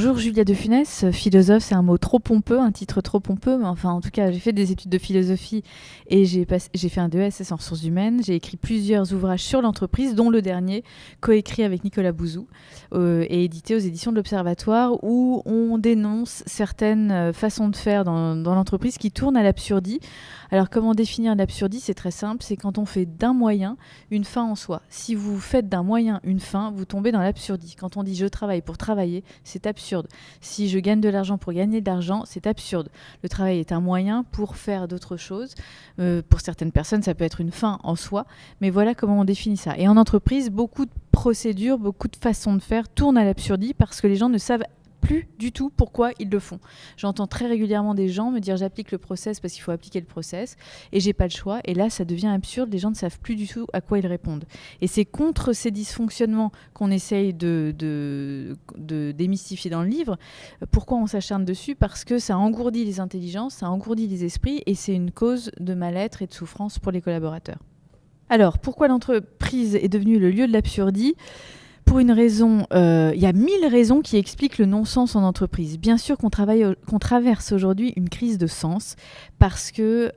Bonjour Julia de Funès. Philosophe, c'est un mot trop pompeux, un titre trop pompeux, mais enfin en tout cas j'ai fait des études de philosophie et j'ai fait un DESS en ressources humaines. J'ai écrit plusieurs ouvrages sur l'entreprise, dont le dernier, coécrit avec Nicolas Bouzou et édité aux éditions de l'Observatoire, où on dénonce certaines façons de faire dans l'entreprise qui tournent à l'absurdie. Alors comment définir l'absurdie? C'est très simple, c'est quand on fait d'un moyen une fin en soi. Si vous faites d'un moyen une fin, vous tombez dans l'absurdie. Quand on dit je travaille pour travailler, c'est absurde. Si je gagne de l'argent pour gagner de l'argent, c'est absurde. Le travail est un moyen pour faire d'autres choses. Pour certaines personnes, ça peut être une fin en soi, mais voilà comment on définit ça. Et en entreprise, beaucoup de procédures, beaucoup de façons de faire tournent à l'absurdie parce que les gens ne savent plus du tout pourquoi ils le font. J'entends très régulièrement des gens me dire j'applique le process parce qu'il faut appliquer le process et j'ai pas le choix, et là ça devient absurde, les gens ne savent plus du tout à quoi ils répondent. Et c'est contre ces dysfonctionnements qu'on essaye de démystifier dans le livre. Pourquoi on s'acharne dessus? Parce que ça engourdit les intelligences, ça engourdit les esprits et c'est une cause de mal-être et de souffrance pour les collaborateurs. Alors, pourquoi l'entreprise est devenue le lieu de l'absurdie? Pour une raison, il y a 1000 raisons qui expliquent le non-sens en entreprise. Bien sûr qu'on traverse aujourd'hui une crise de sens parce que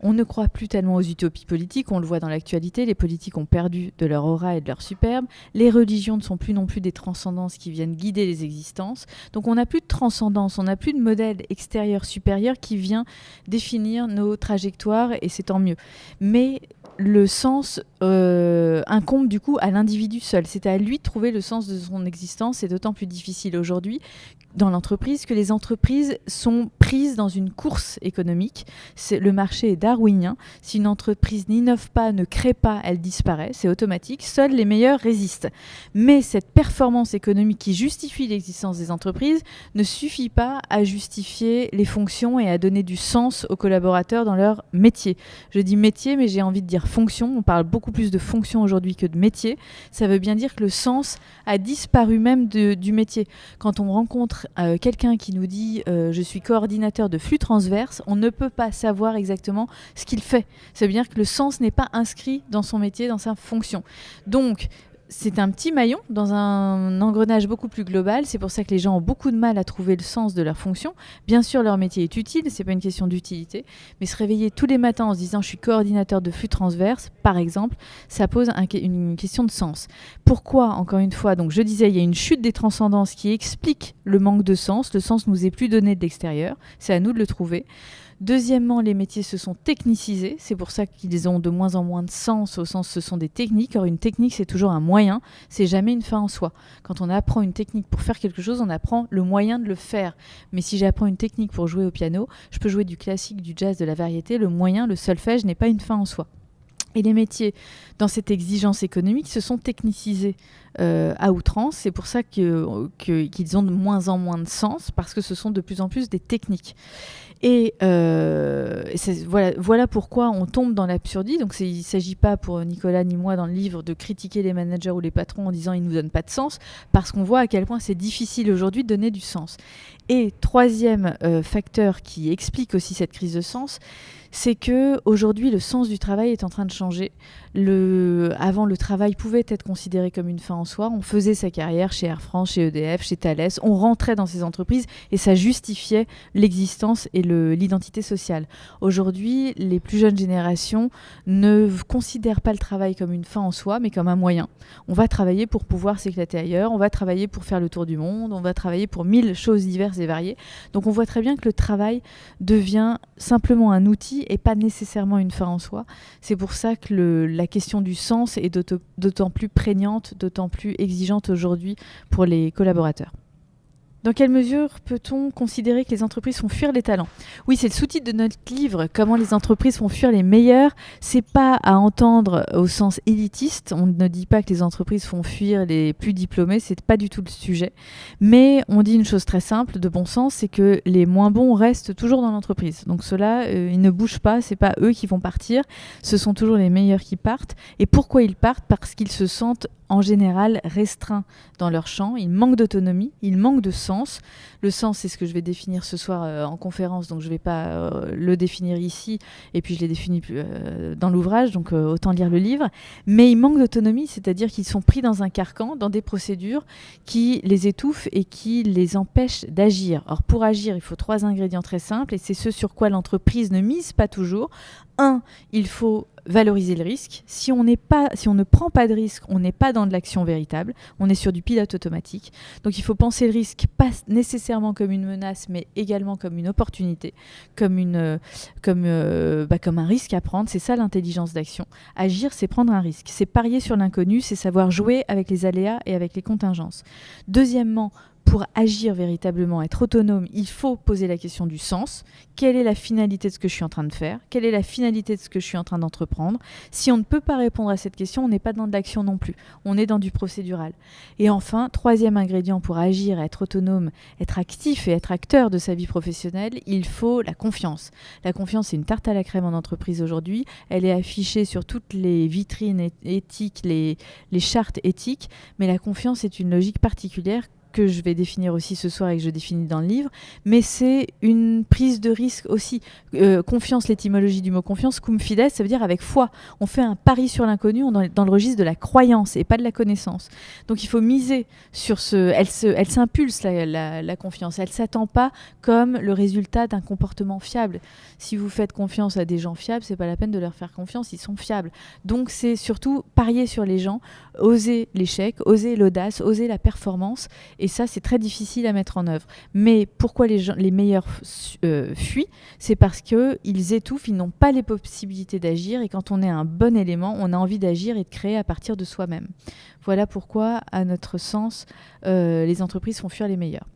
on ne croit plus tellement aux utopies politiques. On le voit dans l'actualité, les politiques ont perdu de leur aura et de leur superbe. Les religions ne sont plus non plus des transcendances qui viennent guider les existences. Donc on n'a plus de transcendance, on n'a plus de modèle extérieur supérieur qui vient définir nos trajectoires, et c'est tant mieux. Mais le sens incombe du coup à l'individu seul. C'est à lui de trouver le sens de son existence. C'est d'autant plus difficile aujourd'hui dans l'entreprise que les entreprises sont prises dans une course économique. Le marché est darwinien. Si une entreprise n'innove pas, ne crée pas, elle disparaît. C'est automatique. Seuls les meilleurs résistent. Mais cette performance économique qui justifie l'existence des entreprises ne suffit pas à justifier les fonctions et à donner du sens aux collaborateurs dans leur métier. Je dis métier, mais j'ai envie de dire fonction. On parle beaucoup plus de fonction aujourd'hui que de métier. Ça veut bien dire que le sens a disparu même du métier. Quand on rencontre quelqu'un qui nous dit je suis coordinateur de flux transverse, on ne peut pas savoir exactement ce qu'il fait. Ça veut dire que le sens n'est pas inscrit dans son métier, dans sa fonction. Donc c'est un petit maillon dans un engrenage beaucoup plus global. C'est pour ça que les gens ont beaucoup de mal à trouver le sens de leur fonction. Bien sûr, leur métier est utile, c'est pas une question d'utilité, mais se réveiller tous les matins en se disant je suis coordinateur de flux transverse, par exemple, ça pose une question de sens. Pourquoi, encore une fois, donc je disais, il y a une chute des transcendances qui explique le manque de sens. Le sens nous est plus donné de l'extérieur, c'est à nous de le trouver. Deuxièmement, les métiers se sont technicisés. C'est pour ça qu'ils ont de moins en moins de sens, au sens ce sont des techniques. Or, une technique, c'est toujours un moyen, c'est jamais une fin en soi. Quand on apprend une technique pour faire quelque chose, on apprend le moyen de le faire. Mais si j'apprends une technique pour jouer au piano, je peux jouer du classique, du jazz, de la variété. Le moyen, le solfège n'est pas une fin en soi. Et les métiers, dans cette exigence économique, se sont technicisés à outrance. C'est pour ça qu'ils ont de moins en moins de sens, parce que ce sont de plus en plus des techniques. Et voilà pourquoi on tombe dans l'absurdie. Donc il ne s'agit pas pour Nicolas ni moi dans le livre de critiquer les managers ou les patrons en disant ils ne nous donnent pas de sens, parce qu'on voit à quel point c'est difficile aujourd'hui de donner du sens. Et troisième facteur qui explique aussi cette crise de sens, c'est qu'aujourd'hui, le sens du travail est en train de changer. Avant, le travail pouvait être considéré comme une fin en soi. On faisait sa carrière chez Air France, chez EDF, chez Thales. On rentrait dans ces entreprises et ça justifiait l'existence et l'identité sociale. Aujourd'hui, les plus jeunes générations ne considèrent pas le travail comme une fin en soi, mais comme un moyen. On va travailler pour pouvoir s'éclater ailleurs, on va travailler pour faire le tour du monde, on va travailler pour 1000 choses diverses et variées. Donc on voit très bien que le travail devient simplement un outil et pas nécessairement une fin en soi. C'est pour ça que la question du sens est d'autant plus prégnante, d'autant plus exigeante aujourd'hui pour les collaborateurs. Dans quelle mesure peut-on considérer que les entreprises font fuir les talents? Oui, c'est le sous-titre de notre livre, Comment les entreprises font fuir les meilleurs. C'est pas à entendre au sens élitiste. On ne dit pas que les entreprises font fuir les plus diplômés, c'est pas du tout le sujet. Mais on dit une chose très simple, de bon sens, c'est que les moins bons restent toujours dans l'entreprise. Donc ceux-là, ils ne bougent pas, c'est pas eux qui vont partir, ce sont toujours les meilleurs qui partent. Et pourquoi ils partent? Parce qu'ils se sentent en général restreints dans leur champ, ils manquent d'autonomie, ils manquent de sens. sens. Le sens, c'est ce que je vais définir ce soir en conférence, donc je ne vais pas le définir ici, et puis je l'ai défini dans l'ouvrage, donc autant lire le livre. Mais ils manquent d'autonomie, c'est-à-dire qu'ils sont pris dans un carcan, dans des procédures qui les étouffent et qui les empêchent d'agir. Or, pour agir, il faut 3 ingrédients très simples, et c'est ce sur quoi l'entreprise ne mise pas toujours. 1, il faut valoriser le risque. Si on ne prend pas de risque, on n'est pas dans de l'action véritable, on est sur du pilote automatique. Donc il faut penser le risque pas nécessairement comme une menace, mais également comme une opportunité, comme un risque à prendre. C'est ça l'intelligence d'action. Agir, c'est prendre un risque, c'est parier sur l'inconnu, c'est savoir jouer avec les aléas et avec les contingences. Deuxièmement, pour agir véritablement, être autonome, il faut poser la question du sens. Quelle est la finalité de ce que je suis en train de faire ? Quelle est la finalité de ce que je suis en train d'entreprendre ? Si on ne peut pas répondre à cette question, on n'est pas dans de l'action non plus. On est dans du procédural. Et enfin, 3e ingrédient pour agir, être autonome, être actif et être acteur de sa vie professionnelle, il faut la confiance. La confiance, c'est une tarte à la crème en entreprise aujourd'hui. Elle est affichée sur toutes les vitrines éthiques, les chartes éthiques. Mais la confiance est une logique particulière que je vais définir aussi ce soir et que je définis dans le livre, mais c'est une prise de risque aussi. Confiance, l'étymologie du mot confiance, cum fides, ça veut dire avec foi. On fait un pari sur l'inconnu, on est dans le registre de la croyance et pas de la connaissance. Donc il faut miser sur elle s'impulse la confiance, elle ne s'attend pas comme le résultat d'un comportement fiable. Si vous faites confiance à des gens fiables, c'est pas la peine de leur faire confiance, ils sont fiables. Donc c'est surtout parier sur les gens, oser l'échec, oser l'audace, oser la performance. Et ça, c'est très difficile à mettre en œuvre. Mais pourquoi les meilleurs fuient ? C'est parce qu'ils étouffent, ils n'ont pas les possibilités d'agir. Et quand on est un bon élément, on a envie d'agir et de créer à partir de soi-même. Voilà pourquoi, à notre sens, les entreprises font fuir les meilleurs.